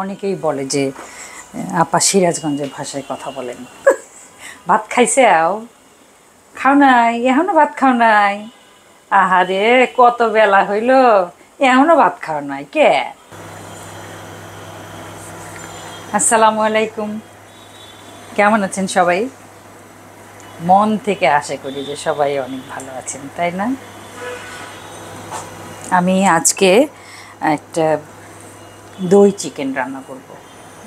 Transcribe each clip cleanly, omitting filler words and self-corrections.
অনেকেই বলে যে আপা সিরাজগঞ্জের ভাষায় কথা বলেন। ভাত খাইছে আও? খাও নাই? এখনো ভাত খাও নাই? আহারে কত বেলা হইল, এখনো ভাত খাও নাই কে? আসসালামু আলাইকুম। কেমন আছেন সবাই? মন থেকে আশা করি যে সবাই অনেক ভালো আছেন, তাই না? আমি আজকে একটা দই চিকেন রান্না করব।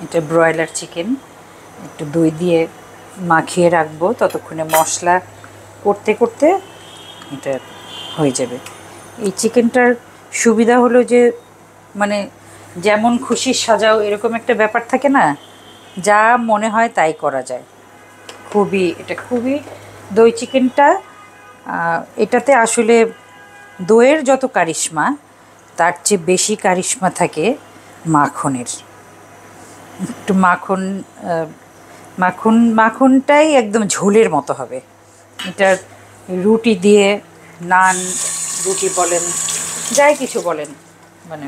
এটা ব্রয়লার চিকেন, একটু দই দিয়ে মাখিয়ে রাখবো, ততক্ষণে মশলা করতে করতে এটা হয়ে যাবে। এই চিকেনটার সুবিধা হলো যে মানে যেমন খুশি সাজাও এরকম একটা ব্যাপার থাকে না, যা মনে হয় তাই করা যায়। এটা খুবই দই চিকেনটা, এটাতে আসলে দইয়ের যত কারিশমা তার চেয়ে বেশি কারিশমা থাকে মাখনের। একটু মাখনটাই একদম ঝোলের মতো হবে। এটার রুটি দিয়ে, নান, রুটি বলেন, যাই কিছু বলেন, মানে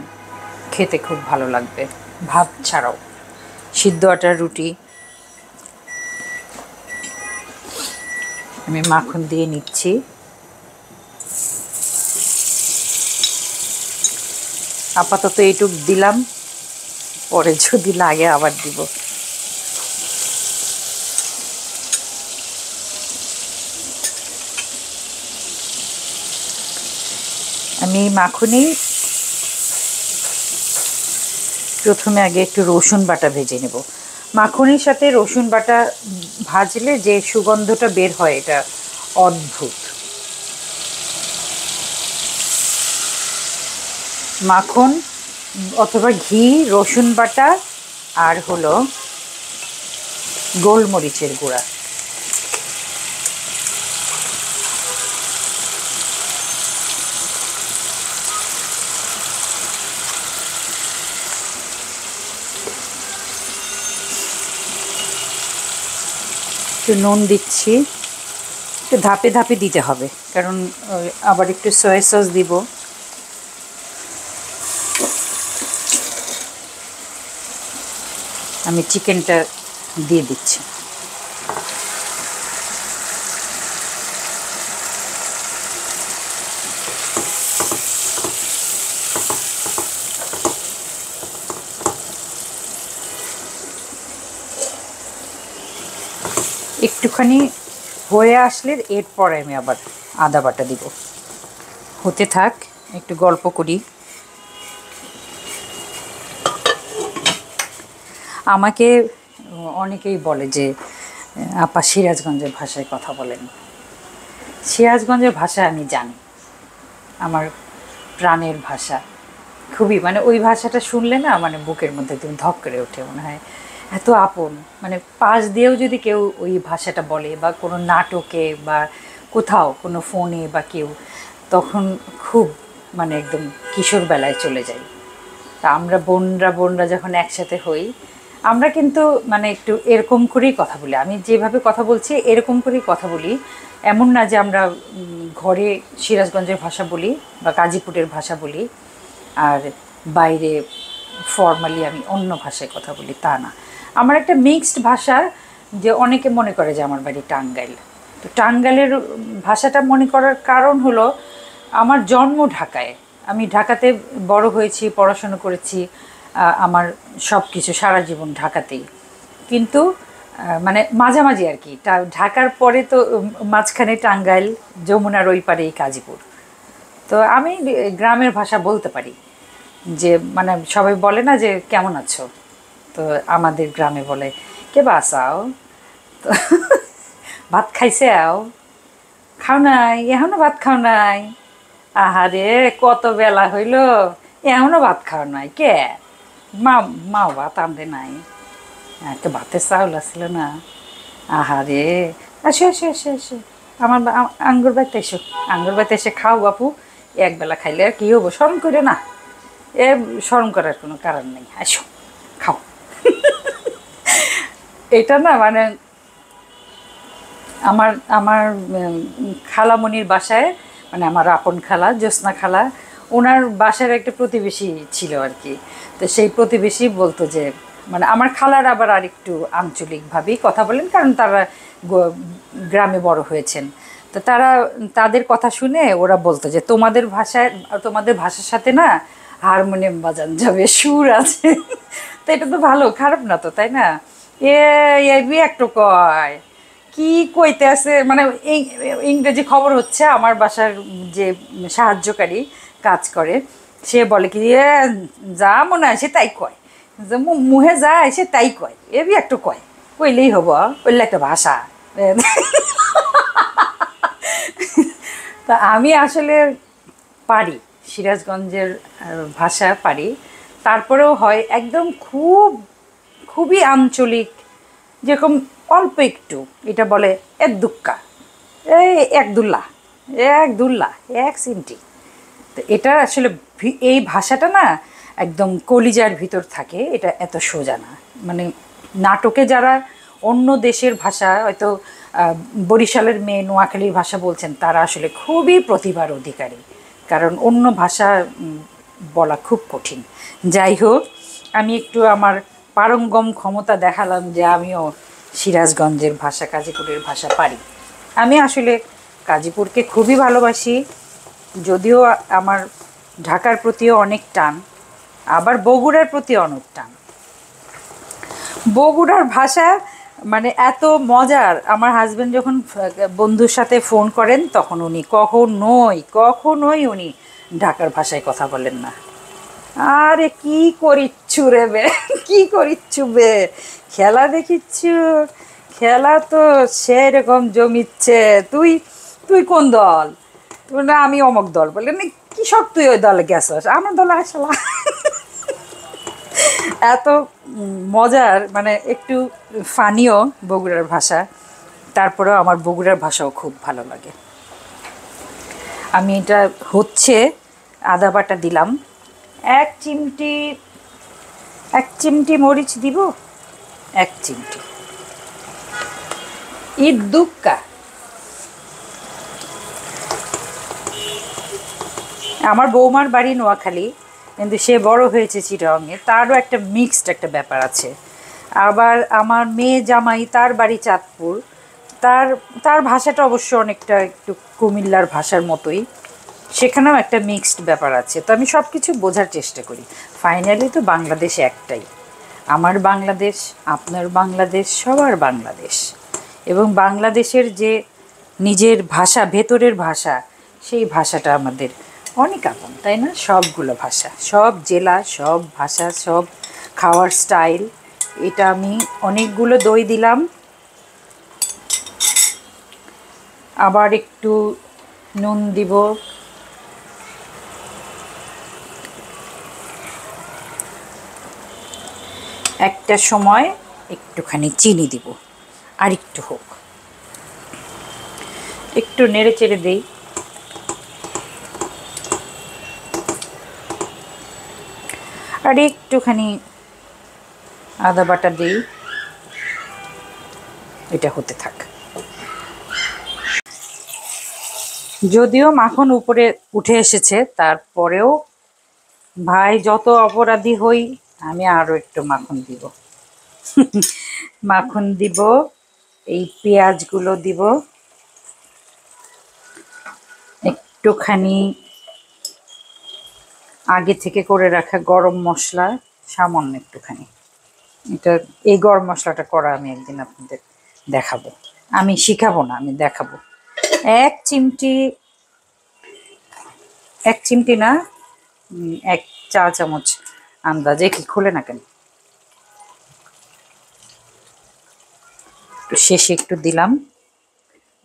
খেতে খুব ভালো লাগবে, ভাত ছাড়াও। সিদ্ধ আটার রুটি। আমি মাখন দিয়ে নিচ্ছি। আপাতত এইটুক দিলাম, পরে যদি লাগে আবার দিব। আমি মাখনেই প্রথমে আগে একটু রসুন বাটা ভেজে নেব। মাখনের সাথে রসুন বাটা ভাজলে যে সুগন্ধটা বের হয়, এটা অদ্ভুত। মাখন অথবা ঘি, রসুন বাটা, আর হলো গোলমরিচের গুঁড়া। একটু নুন দিচ্ছি, একটু ধাপে ধাপে দিতে হবে, কারণ আবার একটু সয়া সস দিব। আমি চিকেনটা দিয়ে দিচ্ছি। একটুখানি হয়ে আসলে এরপরে আমি আবার আদা বাটা দিব। হতে থাক, একটু গল্প করি। আমাকে অনেকেই বলে যে আপা সিরাজগঞ্জের ভাষায় কথা বলেন। সিরাজগঞ্জের ভাষা আমি জানি, আমার প্রাণের ভাষা। খুবই ওই ভাষাটা শুনলে না, বুকের মধ্যে একদম ধক করে ওঠে, মনে হয় এত আপন। পাশ দিয়েও যদি কেউ ওই ভাষাটা বলে, বা কোনো নাটকে বা কোথাও কোনো ফোনে বা কেউ, তখন খুব একদম কিশোর বেলায় চলে যাই। তা আমরা বোনরা যখন একসাথে হই, আমরা কিন্তু একটু এরকম করেই কথা বলি। আমি যেভাবে কথা বলছি এরকম করেই কথা বলি। এমন না যে আমরা ঘরে সিরাজগঞ্জের ভাষা বলি বা গাজীপুরের ভাষা বলি, আর বাইরে ফর্মালি আমি অন্য ভাষায় কথা বলি, তা না। আমার একটা মিক্সড ভাষা। যে অনেকে মনে করে যে আমার বাড়ি টাঙ্গাইল, তো টাঙ্গাইলের ভাষাটা মনে করার কারণ হলো আমার জন্ম ঢাকায়। আমি ঢাকাতে বড় হয়েছি, পড়াশুনো করেছি, আমার সব কিছু সারা জীবন ঢাকাতেই। কিন্তু মাঝামাঝি আর কি, ঢাকার পরে তো মাঝখানে টাঙ্গাইল, যমুনার ওই পারেই গাজীপুর। তো আমি গ্রামের ভাষা বলতে পারি। যে সবাই বলে না যে কেমন আছো, তো আমাদের গ্রামে বলে কে বাসাও, তো ভাত খাইছে আও? খাও নাই? এখনো ভাত খাও নাই? আহারে কত বেলা হইল, এখনো ভাত খাও নাই কে? মা মাও ভাত আনতে নাই? একটা ভাতের চাউল আসছিল না? আহারে, আসো আসো আসো আসো, আমার আঙ্গুর বাড়িতে এসো, আঙ্গুর বাড়িতে এসে খাও বাপু। একবেলা খাইলে আর কি হবো, শরম করে না? এ শরম করার কোনো কারণ নেই, আসো খাও। এটা না আমার আমার খালামণির বাসায়, আমার আপন খালা জ্যোৎস্না খালা, ওনার বাসার একটা প্রতিবেশী ছিল আর কি। তো সেই প্রতিবেশী বলতো যে মানে আমার খালার আবার আরেকটু আঞ্চলিকভাবেই কথা বলেন, কারণ তারা গ্রামে বড় হয়েছেন। তো তাদের কথা শুনে ওরা বলতো যে তোমাদের ভাষার সাথে না হারমোনিয়াম বাজান যাবে, সুর আছে। তো এটা তো ভালো, খারাপ না তো, তাই না? এ এবি একটু কয় কি কইতে আছে, মানে এই ইংরেজি খবর হচ্ছে। আমার বাসার যে সাহায্যকারী কাজ করে, সে বলে কি যা মনে হয় সে তাই কয়, যে মুহে যায় সে তাই কয়, এবি একটু কয়, কইলেই হবো, কইলে একটা ভাষা। তা আমি আসলে পারি, সিরাজগঞ্জের ভাষা পারি। তারপরেও হয় একদম খুবই আঞ্চলিক, যেরকম অল্প একটু, এটা বলে এক দুক্কা, এই এক দুল্লা এক সিমটি। তো এটা আসলে এই ভাষাটা না একদম কলিজার ভিতর থাকে, এটা এত সোজা না। মানে নাটকে যারা অন্য দেশের ভাষা, হয়তো বরিশালের মেয়ে নোয়াখালীর ভাষা বলছেন, তারা আসলে খুবই প্রতিভার অধিকারী, কারণ অন্য ভাষা বলা খুব কঠিন। যাই হোক, আমি একটু আমার পারঙ্গম ক্ষমতা দেখালাম যে আমিও সিরাজগঞ্জের ভাষা, গাজীপুরের ভাষা পারি। আমি আসলে গাজীপুরকে খুবই ভালোবাসি, যদিও আমার ঢাকার প্রতিও অনেক টান, আবার বগুড়ার প্রতি অনেক টান। বগুড়ার ভাষা মানে এত মজার, আমার হাজব্যান্ড যখন বন্ধুর সাথে ফোন করেন তখন উনি কখনোই উনি ঢাকার ভাষায় কথা বলেন না। আরে কি করিচ্ছু রে বে, কি করিচ্ছু বে, খেলা দেখিচ্ছু, খেলা তো সেরকম জমিচ্ছে। তুই তুই কোন দল? না আমি অমক দল। বলে না কি সব তুই ওই দলে গেছস, আমার দলে আসলা। এত মজার, মানে একটু ফানিও বগুড়ার ভাষা। তারপরেও আমার বগুড়ার ভাষাও খুব ভালো লাগে। আমি এটা হচ্ছে আদা বাটা দিলাম, এক চিমটি এক চিমটি মরিচ দিব, এক চিমটি ঈদ দুক্কা। আমার বৌমার বাড়ি নোয়াখালী, কিন্তু সে বড় হয়েছে চিটাগাংয়ে, তারও একটা মিক্সড একটা ব্যাপার আছে। আবার আমার মেয়ে জামাই, তার বাড়ি চাঁদপুর, তার তার ভাষাটা অবশ্য অনেকটা একটু কুমিল্লার ভাষার মতোই, সেখানেও একটা মিক্সড ব্যাপার আছে। তো আমি সব কিছু বোঝার চেষ্টা করি। ফাইনালি তো বাংলাদেশ একটাই, আমার বাংলাদেশ, আপনার বাংলাদেশ, সবার বাংলাদেশ। এবং বাংলাদেশের যে নিজের ভাষা, ভেতরের ভাষা, সেই ভাষাটা আমাদের অনেক আপন, তাই না? সবগুলো ভাষা, সব জেলা, সব ভাষা, সব খাওয়ার স্টাইল। এটা আমি অনেকগুলো দই দিলাম, আবার একটু নুন দিব, একটা সময় একটুখানি চিনি দিব, আর একটু হোক, একটু নেড়ে চেড়ে দিই। আর একটুখানি আদা বাটা দিই, এটা হতে থাক। যদিও মাখন উপরে উঠে এসেছে, তারপরেও ভাই যত অপরাধী হই, আমি আরও একটু মাখন দিব। মাখন দিব, এই পেঁয়াজগুলো দিব, একটুখানি আগে থেকে করে রাখা গরম মশলা, সামান্য একটুখানি। এটা, এই গরম মশলাটা করা আমি একদিন আপনাদের দেখাবো। আমি শিখাবো না, আমি দেখাবো। এক চিমটি, এক চিমটি না, 1 চা চামচ আন্দাজে। কি খুলে না কেন? শেষে একটু দিলাম।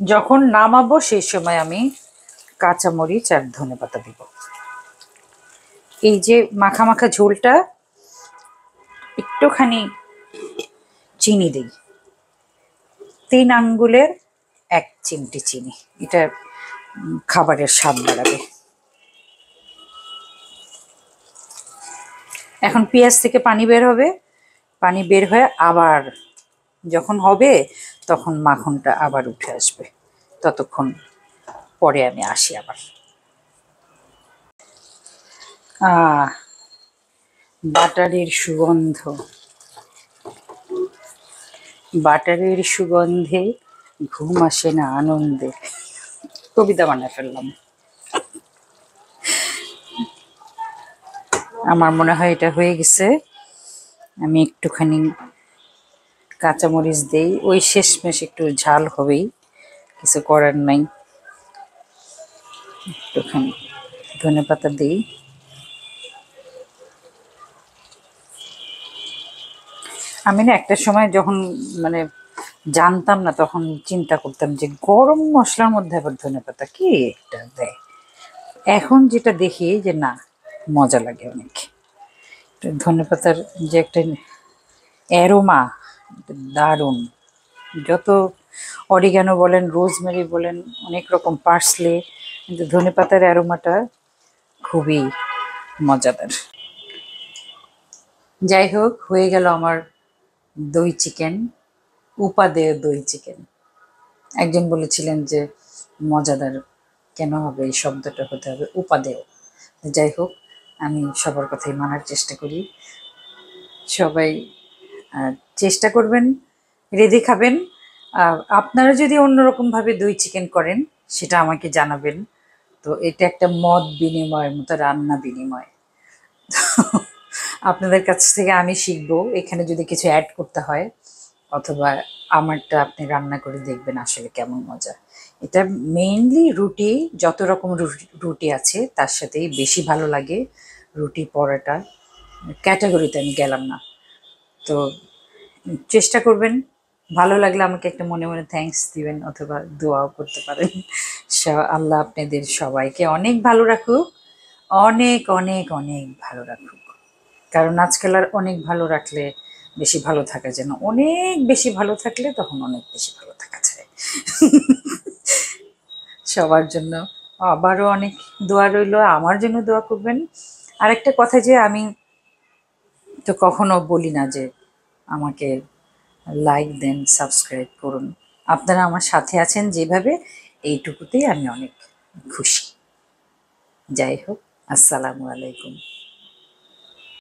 যখন নামাবো সেই সময় আমি কাঁচামরিচ আর ধনেপাতা দিব। এই যে মাখা মাখা ঝোলটা, একটুখানি চিনি দিই, 3 আঙ্গুলের 1 চিমটি চিনি। এটা খাবারের স্বাদ বাড়াবে। এখন পেঁয়াজ থেকে পানি বের হবে, পানি বের হয়ে আবার যখন হবে তখন মাখনটা আবার উঠে আসবে। ততক্ষণ পরে আমি আসি আবার। আহ বাটারের সুগন্ধ, বাটারের সুগন্ধে ঘুম আসে না আনন্দে, কবিতা বানায় ফেললাম। আমার মনে হয় এটা হয়ে গেছে। আমি একটুখানি কাঁচামরিচ দেই, ওই শেষমেশ একটু ঝাল হবেই, কিছু করার নাই। একটুখানি ধনেপাতা দিই। আমি না একটা সময় যখন মানে জানতাম না, তখন চিন্তা করতাম যে গরম মশলার মধ্যে আবার ধনেপাতা কি একটা দেয়। এখন যেটা দেখি যে না, মজা লাগে অনেক। ধনেপাতার যে একটা অ্যারোমা, দারুণ। যত অরিগানো বলেন, রোজমেরি বলেন, অনেক রকম পার্সলে, কিন্তু ধনেপাতার অ্যারোমাটা খুবই মজাদার। যাই হোক, হয়ে গেল আমার দই চিকেন, উপাদেয় দই চিকেন। একজন বলেছিলেন যে মজাদার কেন হবে, এই শব্দটা হতে হবে উপাদেয়। যাই হোক, আমি সবার কথাই মানার চেষ্টা করি। সবাই চেষ্টা করবেন, রেঁধে খাবেন। আপনারা যদি অন্যরকমভাবে দই চিকেন করেন সেটা আমাকে জানাবেন। তো এটা একটা মত বিনিময়ের মতো, রান্না বিনিময়। আপনাদের কাছ থেকে আমি শিখবো এখানে যদি কিছু অ্যাড করতে হয়, অথবা আমারটা আপনি রান্না করে দেখবেন আসলে কেমন মজা। এটা মেইনলি রুটি, যত রকম রুটি আছে তার সাথেই বেশি ভালো লাগে। রুটি পরোটা ক্যাটাগরিতে আমি গেলাম না। তো চেষ্টা করবেন, ভালো লাগলে আমাকে একটা মনে মনে থ্যাঙ্কস দিবেন, অথবা দোয়াও করতে পারেন। আল্লাহ আপনাদের সবাইকে অনেক ভালো রাখুক, অনেক অনেক অনেক ভালো রাখুক। কারণ আজকাল আর অনেক ভালো রাখলে বেশি ভালো থাকা যায় না, অনেক বেশি ভালো থাকলে তখন অনেক বেশি ভালো থাকা যায়। সবার জন্য আবারও অনেক দোয়া রইল, আমার জন্য দোয়া করবেন। আরেকটা কথা, যে আমি তো কখনো বলি না যে আমাকে লাইক দেন, সাবস্ক্রাইব করুন। আপনারা আমার সাথে আছেন যেভাবে, এইটুকুতেই আমি অনেক খুশি। যাই হোক, আসসালামু আলাইকুম।